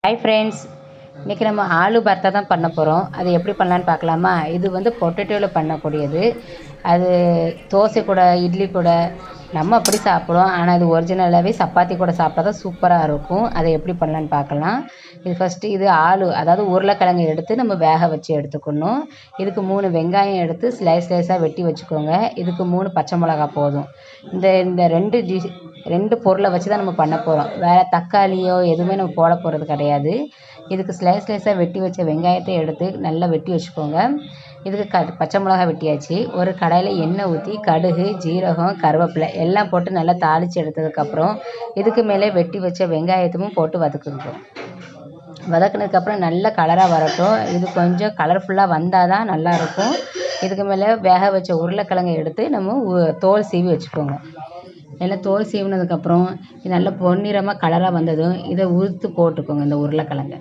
Hi friends, இன்றைக்கி நம்ம ஆலு பர்த்தா தான் பண்ண போகிறோம். அது எப்படி பண்ணலான்னு பார்க்கலாமா? இது வந்து பொட்டேட்டோவில் பண்ணக்கூடியது. அது தோசை கூட, இட்லி கூட நம்ம அப்படி சாப்பிடுவோம். ஆனால் இது ஒரிஜினலாகவே சப்பாத்தி கூட சாப்பிட்டா தான் சூப்பராக இருக்கும். அதை எப்படி பண்ணலான்னு பார்க்கலாம். இது ஃபஸ்ட்டு இது ஆலு, அதாவது உருளைக்கிழங்கு எடுத்து நம்ம வேக வச்சு எடுத்துக்கணும். இதுக்கு 3 வெங்காயம் எடுத்து ஸ்லைஸாக வெட்டி வச்சுக்கோங்க. இதுக்கு 3 பச்சை மிளகா போதும். இந்த இந்த 2 பொருளை வச்சு தான் நம்ம பண்ண போகிறோம். வேறு தக்காளியோ எதுவுமே நம்ம போட போகிறது கிடையாது. இதுக்கு ஸ்லைஸாக வெட்டி வச்ச வெங்காயத்தை எடுத்து நல்லா வெட்டி வச்சுக்கோங்க. இதுக்கு பச்சை மிளகா வெட்டியாச்சு. ஒரு கடாயில் எண்ணெய் ஊற்றி கடுகு, ஜீரகம், கருவேப்பிலை எல்லாம் போட்டு நல்லா தாளித்து எடுத்ததுக்கப்புறம் இதுக்கு மேலே வெட்டி வச்ச வெங்காயத்தையும் போட்டு வதக்குனதுக்கப்புறம் நல்ல கலராக வரட்டும். இது கொஞ்சம் கலர்ஃபுல்லாக வந்தால் தான் நல்லாயிருக்கும். இதுக்கு மேலே வேக வச்ச உருளைக்கிழங்கை எடுத்து நம்ம தோல் சீவி வச்சுக்கோங்க. நல்லா தோல் சீவினதுக்கப்புறம் இது நல்லா பொன்னிறமாக கலராக வந்ததும் இதை உதுத்து போட்டுக்கோங்க. இந்த உருளைக்கிழங்கை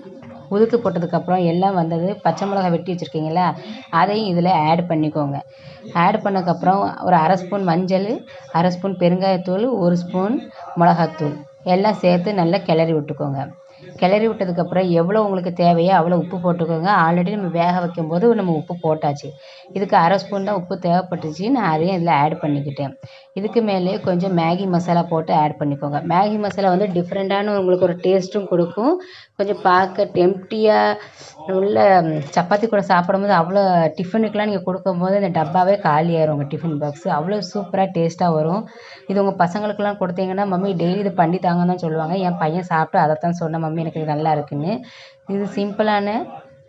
உதுத்து போட்டதுக்கப்புறம் எல்லாம் வந்தது. பச்சை மிளகா வெட்டி வச்சுருக்கீங்களா, அதையும் இதில் ஆட் பண்ணிக்கோங்க. ஆட் பண்ணதுக்கப்புறம் ஒரு 1/2 ஸ்பூன் மஞ்சள், 1/2 ஸ்பூன் பெருங்காயத்தூள், 1 ஸ்பூன் மிளகாத்தூள் எல்லாம் சேர்த்து நல்லா கிளறி விட்டுக்கோங்க. கிளறி விட்டதுக்கப்புறம் எவ்வளோ உங்களுக்கு தேவையோ அவ்வளோ உப்பு போட்டுக்கோங்க. ஆல்ரெடி நம்ம வேக வைக்கும்போது நம்ம உப்பு போட்டாச்சு. இதுக்கு 1/2 ஸ்பூன் தான் உப்பு தேவைப்பட்டுச்சு. நான் அதையும் இதில் ஆட் பண்ணிக்கிட்டேன். இதுக்கு மேலே கொஞ்சம் மேகி மசாலா போட்டு ஆட் பண்ணிக்கோங்க. மேகி மசாலா வந்து டிஃப்ரெண்ட்டான உங்களுக்கு ஒரு டேஸ்ட்டும் கொடுக்கும். கொஞ்சம் பார்க்க டெம்ப்டியாக உள்ள சப்பாத்தி கூட சாப்பிடும்போது அவ்வளோ டிஃபனுக்கெலாம் நீங்கள் கொடுக்கும்போது இந்த டப்பாவே காலி ஆயிரும். உங்கள் டிஃபன் பாக்ஸு அவ்வளோ சூப்பராக டேஸ்ட்டாக வரும். இது உங்கள் பசங்களுக்கெல்லாம் கொடுத்தீங்கன்னா, மம்மி டெய்லி இது பண்ணி தாங்கன்னு தான் சொல்லுவாங்க. என் பையன் சாப்பிட்டு அதைத்தான் சொன்னேன், மம்மி எனக்கு இது நல்லா இருக்குன்னு. இது சிம்பிளான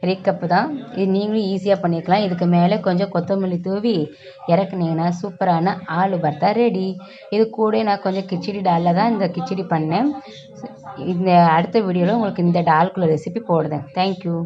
ரீகப்பு தான். இது நீங்களும் ஈஸியாக பண்ணிக்கலாம். இதுக்கு மேலே கொஞ்சம் கொத்தமல்லி தூவி இறக்குனீங்கன்னா சூப்பரான ஆலு பர்த்தா ரெடி. இது கூட நான் கொஞ்சம் கிச்சடி டாலில் தான் இந்த கிச்சடி பண்ணேன். இந்த அடுத்த வீடியோவில் உங்களுக்கு இந்த டால்குள்ள ரெசிபி போடுறேன். தேங்க்யூ.